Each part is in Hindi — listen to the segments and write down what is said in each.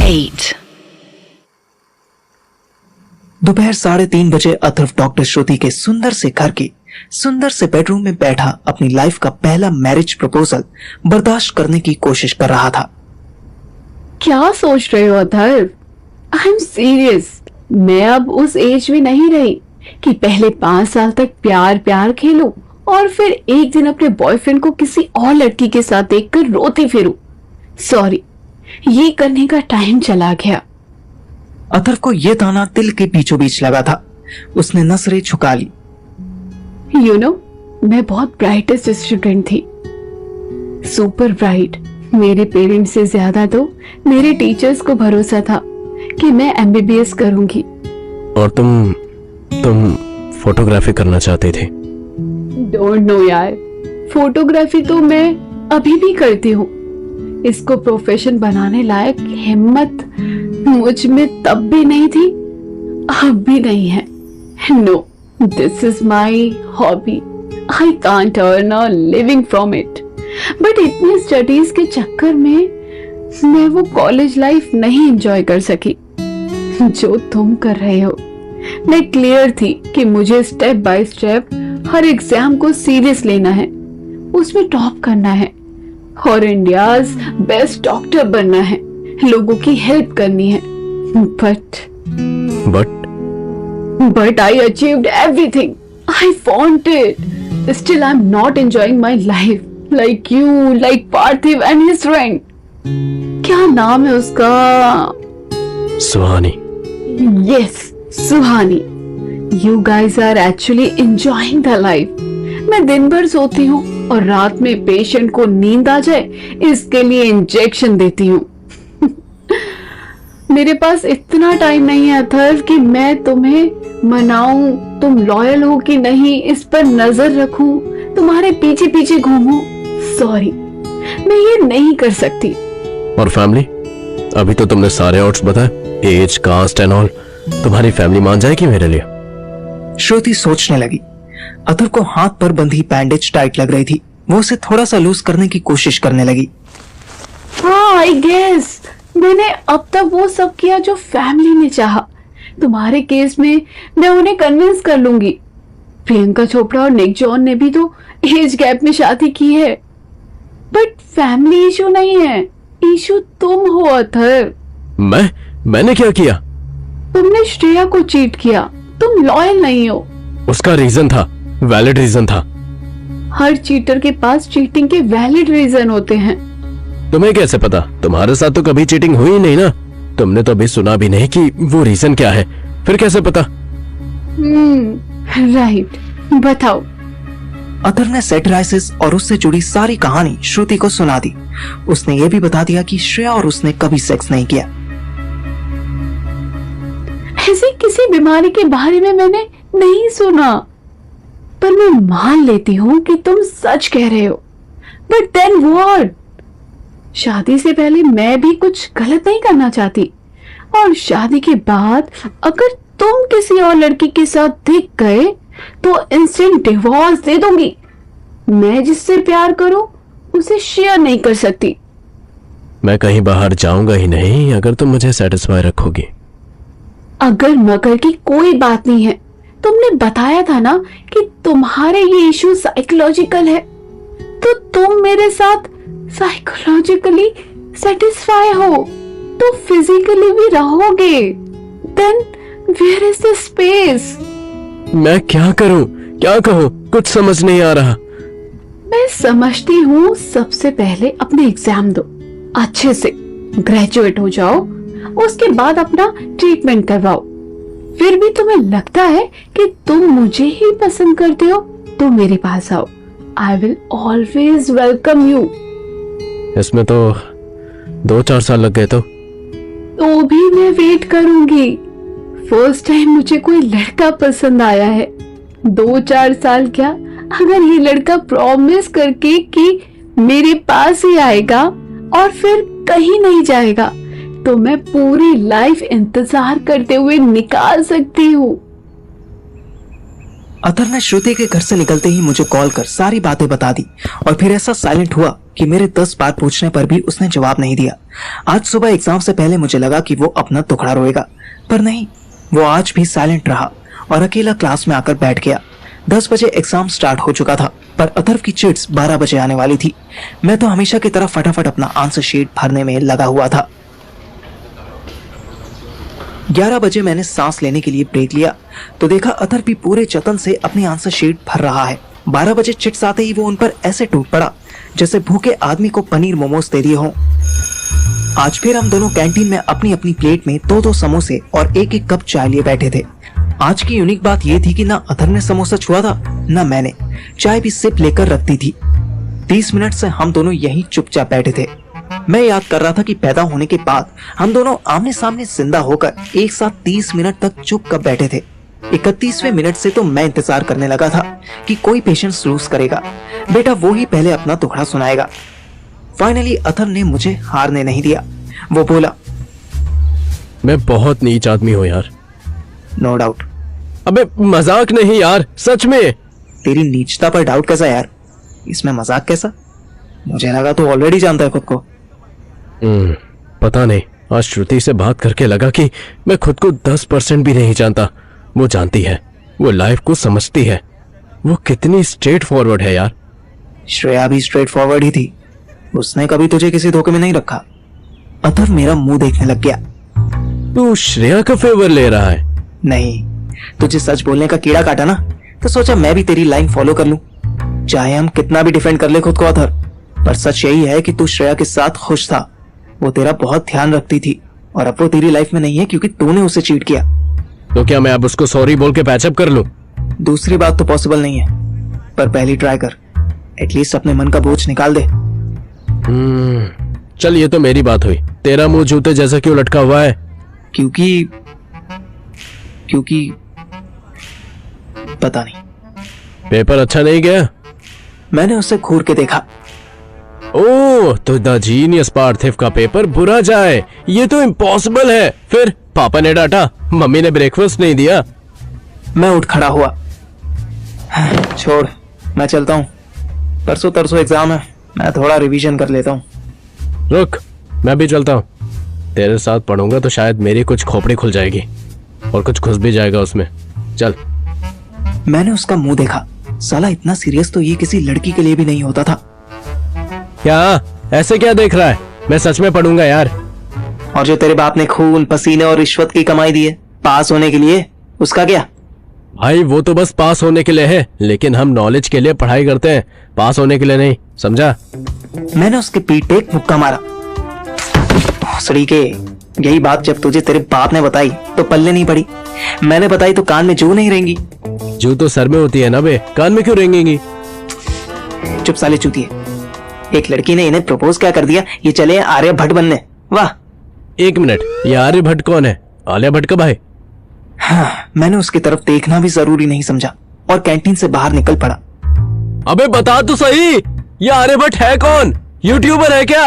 8. दोपहर 3:30 बजे अथर्व डॉक्टर श्रुति के सुंदर से घर के सुंदर से बेडरूम में बैठा अपनी लाइफ का पहला मैरिज प्रपोजल बर्दाश्त करने की कोशिश कर रहा था। क्या सोच रहे हो अथर्व? I am serious. मैं अब उस एज में नहीं रही कि पहले 5 साल तक प्यार प्यार खेलूं और फिर एक दिन अपने बॉयफ्रेंड को किसी और लड़की के साथ देखकर रोती फिरूं। सॉरी, ये करने का टाइम चला गया। अथर्व को यह ताना दिल के बीचों बीच लगा था। उसने नजरें झुका ली। मैं बहुत ब्राइटेस्ट स्टूडेंट थी, सुपर ब्राइट। मेरे पेरेंट्स से ज्यादा तो मेरे टीचर्स को भरोसा था कि मैं एमबीबीएस करूंगी। और तुम फोटोग्राफी करना चाहते थे? डोंट नो यार, फोटोग्राफी तो मैं अभी भी करती हूँ। इसको प्रोफेशन बनाने लायक हिम्मत मुझ में तब भी नहीं थी, अब भी नहीं है। No, this is my hobby. I can't earn a living from it. But इतनी स्टडीज के चक्कर में मैं वो कॉलेज लाइफ नहीं एंजॉय कर सकी जो तुम कर रहे हो। मैं क्लियर थी कि मुझे step by step her exam को सीरियस लेना है, उसमें टॉप करना है और इंडियाज बेस्ट डॉक्टर बनना है, लोगों की हेल्प करनी है। But I achieved everything. I wanted. Still, I'm not enjoying my life like you, like Parthiv and his friend. क्या नाम है उसका? सुहानी। Yes, Suhani. You guys are actually enjoying the life. मैं दिन भर सोती हूँ और रात में पेशेंट को नींद आ जाए इसके लिए इंजेक्शन देती हूँ। मेरे पास इतना टाइम नहीं है अथर्व कि मैं तुम्हें मनाऊं, तुम लॉयल हो कि नहीं इस पर नजर रखूं, तुम्हारे पीछे पीछे घूमूं। सॉरी, मैं ये नहीं कर सकती। और फैमिली? अभी तो तुमने सारे ऑड्स बताए, एज, कास्ट एंड ऑल। तुम्हारी फैमिली मान जाएगी मेरे लिए? श्रुति सोचने लगी। अथर्व को हाथ पर बंधी बैंडेज टाइट लग रही थी। वो उसे थोड़ा सा लूज करने की कोशिश करने लगी। हाँ, आई गेस मैंने अब तक वो सब किया जो फैमिली ने चाहा। तुम्हारे केस में मैं उन्हें कन्विंस कर लूंगी। प्रियंका चोपड़ा और निक जॉन ने भी तो एज गैप में शादी की है। बट फैमिली इशू नहीं है, इशू तुम हो अथर्व। मैंने क्या किया? तुमने श्रेया को चीट किया। तुम लॉयल नहीं हो। उसका रीजन था, वैलिड रीजन था। हर चीटर के पास चीटिंग के वैलिड रीजन होते हैं। तुम्हें कैसे पता? तुम्हारे साथ तो कभी चीटिंग हुई नहीं ना। तुमने तो अभी सुना भी नहीं कि वो रीजन क्या है, फिर कैसे पता? राइट, बताओ। अथर्व ने सेटराइसिस और उससे जुड़ी सारी कहानी श्रुति को सुना दी। उसने ये भी बता दिया कि श्रेया और उसने कभी सेक्स नहीं किया। ऐसी किसी बीमारी के बारे में मैंने नहीं सुना, पर मैं मान लेती हूँ कि तुम सच कह रहे हो। But then what? शादी से पहले मैं भी कुछ गलत नहीं करना चाहती, और शादी के बाद अगर तुम किसी और लड़की के साथ दिख गए तो इंस्टेंट डिवोर्स दे दूंगी। मैं जिससे प्यार करूं उसे शेयर नहीं कर सकती। मैं कहीं बाहर जाऊंगा ही नहीं अगर तुम मुझे सेटिस्फाई रखोगी। अगर मगर की कोई बात नहीं है। तुमने बताया था ना कि तुम्हारे ये इशू साइकोलॉजिकल है, तो तुम मेरे साथ साइकोलॉजिकली सेटिस्फाई हो तो फिजिकली भी रहोगे। Then where is the space? मैं क्या करूं, क्या कहूं, कुछ समझ नहीं आ रहा। मैं समझती हूँ, सबसे पहले अपने एग्जाम दो, अच्छे से ग्रेजुएट हो जाओ, उसके बाद अपना ट्रीटमेंट करवाओ। फिर भी तुम्हें लगता है कि तुम मुझे ही पसंद करते हो तो मेरे पास आओ। I will always welcome you. इसमें तो 2-4 साल लग गए तो भी मैं वेट करूंगी। फर्स्ट टाइम मुझे कोई लड़का पसंद आया है। 2-4 साल क्या, अगर ये लड़का प्रॉमिस करके कि मेरे पास ही आएगा और फिर कहीं नहीं जाएगा तो मैं पूरी लाइफ इंतजार करते हुए निकाल सकती हूँ। अथर्व ने श्रुति के घर से निकलते ही मुझे कॉल कर सारी बातें बता दी और फिर ऐसा साइलेंट हुआ कि मेरे 10 बार पूछने पर भी उसने जवाब नहीं दिया। आज सुबह एग्जाम से पहले मुझे लगा कि वो अपना टुकड़ा रोएगा, पर नहीं, वो आज भी साइलेंट रहा और अकेला क्लास में आकर बैठ गया। 10 बजे एग्जाम स्टार्ट हो चुका था, पर अथर्व की चिट्स 12 बजे आने वाली थी। मैं तो हमेशा की तरह फटाफट अपना आंसर शीट भरने में लगा हुआ था। 11 बजे मैंने सांस लेने के लिए ब्रेक लिया तो देखा अथर्व भी पूरे जतन से अपनी आंसर शीट भर रहा है। 12 बजे चिट्स आते ही वो उन पर ऐसे टूट पड़ा जैसे भूखे आदमी को पनीर मोमोज दे दिए हों। आज फिर हम दोनों कैंटीन में अपनी अपनी प्लेट में 2-2 समोसे और 1-1 कप चाय लिए बैठे थे। आज की यूनिक बात यह थी कि ना अथर्व ने समोसा छुआ था, ना मैंने। चाय भी सिप लेकर रख दी थी। 30 मिनट से हम दोनों यहीं चुपचाप बैठे थे। मैं याद कर रहा था कि पैदा होने के बाद हम दोनों आमने सामने जिंदा होकर एक साथ 30 मिनट तक चुप कब बैठे थे। 31वें मिनट से तो मैं इंतजार करने लगा था कि कोई पेशेंस लूज करेगा, बेटा वो ही पहले अपना टुकड़ा सुनाएगा। फाइनली अथर्व ने मुझे हारने नहीं दिया। वो बोला, मैं बहुत नीच आदमी हूँ यार। No doubt. अबे मजाक नहीं यार, सच में। तेरी नीचता पर डाउट कैसा यार? इसमें मजाक कैसा? मुझे लगा तू ऑलरेडी जानता है खुद को। पता नहीं, आज श्रुति से बात करके लगा कि मैं खुद को 10% भी नहीं जानता। वो जानती है, वो लाइफ को समझती है, वो कितनी स्ट्रेट फॉरवर्ड है यार। श्रेया भी स्ट्रेट फॉरवर्ड ही थी, उसने कभी तुझे किसी धोखे में नहीं रखा। अथर्व मेरा मुंह देखने लग गया। तू श्रेया का फेवर ले रहा है? नहीं, तुझे सच बोलने का कीड़ा काटा ना, तो सोचा मैं भी तेरी लाइन फॉलो कर लूं। चाहे हम कितना भी डिफेंड कर ले खुद को अथर्व, पर सच यही है कि तू श्रेया के साथ खुश था। वो तेरा बहुत ध्यान रखती थी और अब वो तेरी लाइफ में नहीं है क्योंकि तूने उसे चीट किया। तो क्या मैं अब उसको सॉरी बोल के पैचअप कर लूं? दूसरी बात तो पॉसिबल नहीं है, पर पहली ट्राई कर। एटलीस्ट अपने मन का बोझ निकाल दे। चल, ये तो मेरी बात हुई। तेरा मुंह जूते जैसा क्यों लटका हुआ है? क्योंकि पता नहीं। पेपर अच्छा नहीं गया? मैंने उसे घूर के देखा। ओह, तो द जीनियस पार्थिव का पेपर बुरा जाए, ये तो इम्पॉसिबल है। फिर पापा ने डांटा, मम्मी ने ब्रेकफास्ट नहीं दिया। मैं उठ खड़ा हुआ। छोड़, मैं चलता हूँ। परसों तरसों एग्जाम है, मैं थोड़ा रिवीजन कर लेता हूँ। रुक, मैं भी चलता हूँ। तेरे साथ पढ़ूंगा तो शायद मेरी कुछ खोपड़ी खुल जाएगी और कुछ घुस भी जाएगा उसमें। चल। मैंने उसका मुंह देखा। साला इतना सीरियस तो ये किसी लड़की के लिए भी नहीं होता था। क्या ऐसे क्या देख रहा है? मैं सच में पढ़ूंगा यार। और जो तेरे बाप ने खून पसीने और रिश्वत की कमाई दी है पास होने के लिए, उसका क्या? भाई वो तो बस पास होने के लिए है, लेकिन हम नॉलेज के लिए पढ़ाई करते हैं, पास होने के लिए नहीं, समझा? मैंने उसके पीठ पे एक मुक्का मारा। भोसड़ी के, यही बात जब तुझे तेरे बाप ने बताई तो पल्ले नहीं पड़ी। मैंने बताई तो कान में जू नहीं रहेंगी। जू तो सर में होती है ना बे, कान में क्यों रहेंगी? चुप साले चूतिए। एक लड़की ने इन्हें प्रपोज क्या कर दिया, ये चले आर्य भट्ट बनने। वाह। 1 मिनट, ये आर्य भट्ट कौन है? आलिया भट्ट का भाई? हाँ, मैंने उसकी तरफ देखना भी जरूरी नहीं समझा और कैंटीन से बाहर निकल पड़ा। अबे बता तो सही, ये आर्य भट्ट है कौन? यूट्यूबर है क्या?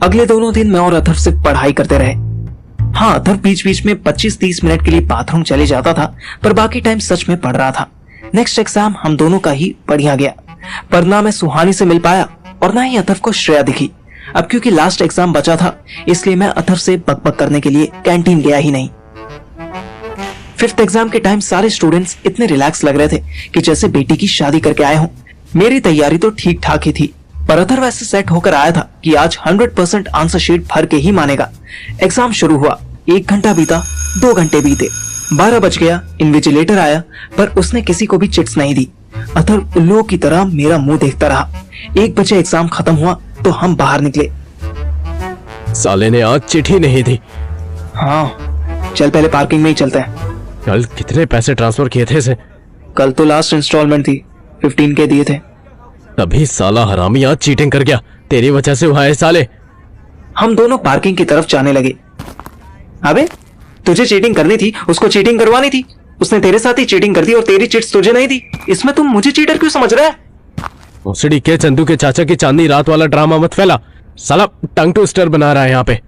अगले दोनों दिन मैं और अथर्व सिर्फ पढ़ाई करते रहे। हाँ, अथर्व बीच बीच में 25-30 मिनट के लिए बाथरूम चले जाता था, पर बाकी टाइम सच में पढ़ रहा था। नेक्स्ट एग्जाम हम दोनों का ही बढ़िया गया, पर ना मैं सुहानी से मिल पाया और ना ही अथर्व को श्रेया दिखी। अब क्योंकि लास्ट एग्जाम बचा था, इसलिए मैं अथर्व से बकबक करने के लिए कैंटीन गया ही नहीं। 5th एग्जाम के टाइम सारे स्टूडेंट्स इतने रिलैक्स लग रहे थे कि जैसे बेटी की शादी करके आए हों। मेरी तैयारी तो ठीक ठाक ही थी, पर अथर्व ऐसे सेट होकर आया था कि आज 100% आंसर शीट भर के ही मानेगा। एग्जाम शुरू हुआ, 1 घंटा बीता, 2 घंटे बीते, 12 बज गया। इन्विजिलेटर आया, पर उसने किसी को भी चिट्स नहीं दी। अथर्व उल्लुओं की तरह मेरा मुंह देखता रहा। 1 बजे एग्जाम खत्म हुआ तो हम बाहर निकले। साले ने आज चिट्ठी नहीं दी। हाँ, चल पहले पार्किंग में ही चलते हैं। कल कितने पैसे ट्रांसफर किए थे इसे? कल तो लास्ट इंस्टॉलमेंट थी, 15 के दिए थे। तभी साला हरामी आज चीटिंग कर गया, तेरी वजह से हुआ है साले। हम दोनों पार्किंग की तरफ जाने लगे। अबे तुझे चीटिंग करनी थी, उसको चीटिंग करवानी थी। उसने तेरे साथ ही चीटिंग कर दी और तेरी चिट्स तुझे नहीं दी। इसमें तुम मुझे चीटर क्यों समझ रहा है? भोसड़ी के, चंदू के चाचा की चांदनी रात वाला ड्रामा मत फैला। साला टंग ट्विस्टर बना रहा है यहाँ पे।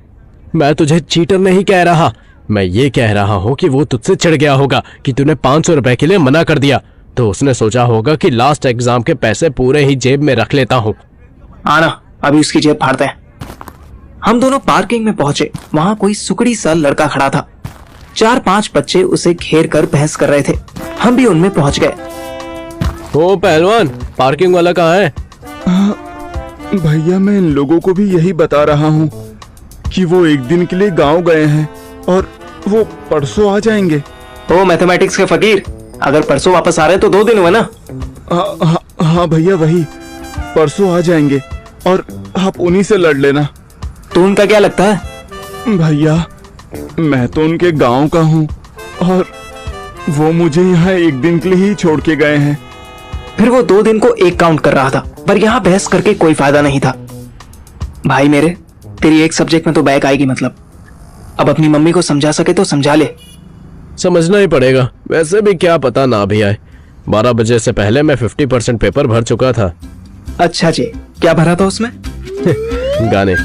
मैं तुझे चीटर नहीं कह रहा, मैं ये कह रहा हूँ कि वो तुझसे चिढ़ गया होगा कि तूने 500 रुपए के लिए मना कर दिया, तो उसने सोचा होगा कि लास्ट एग्जाम के पैसे पूरे ही जेब में रख लेता हूँ। आना। अभी उसकी जेब फाड़ते हैं। हम दोनों पार्किंग में पहुंचे। वहां कोई सुकड़ी सा लड़का खड़ा था। 4-5 बच्चे उसे घेर कर बहस कर रहे थे। हम भी उनमें पहुंच गए। ओ पहलवान, पार्किंग वाला कहाँ है? भैया मैं इन लोगों को भी यही बता रहा हूँ कि वो एक दिन के लिए गांव गए हैं और वो परसों आ जाएंगे। ओ मैथमेटिक्स के फकीर, अगर परसों वापस आ रहे तो 2 दिन हुए ना। हाँ भैया वही, परसों आ जाएंगे और आप उन्हीं से लड़ लेना। तो उनका क्या लगता है? भैया मैं तो उनके गांव का हूँ और वो मुझे यहाँ एक दिन के लिए ही छोड़ के गए हैं। फिर वो 2 दिन को 1 काउंट कर रहा था, पर यहाँ बहस करके कोई फायदा नहीं था। भाई मेरे, तेरी एक सब्जेक्ट में तो बैक आएगी मतलब। अब अपनी मम्मी को समझा सके तो समझा ले। समझना ही पड़ेगा, वैसे भी क्या पता ना भी आए। 12 बजे से पहले मैं 50% पेपर भर चुका था। अच्छा जी, क्या भरा था उसमें? गाने।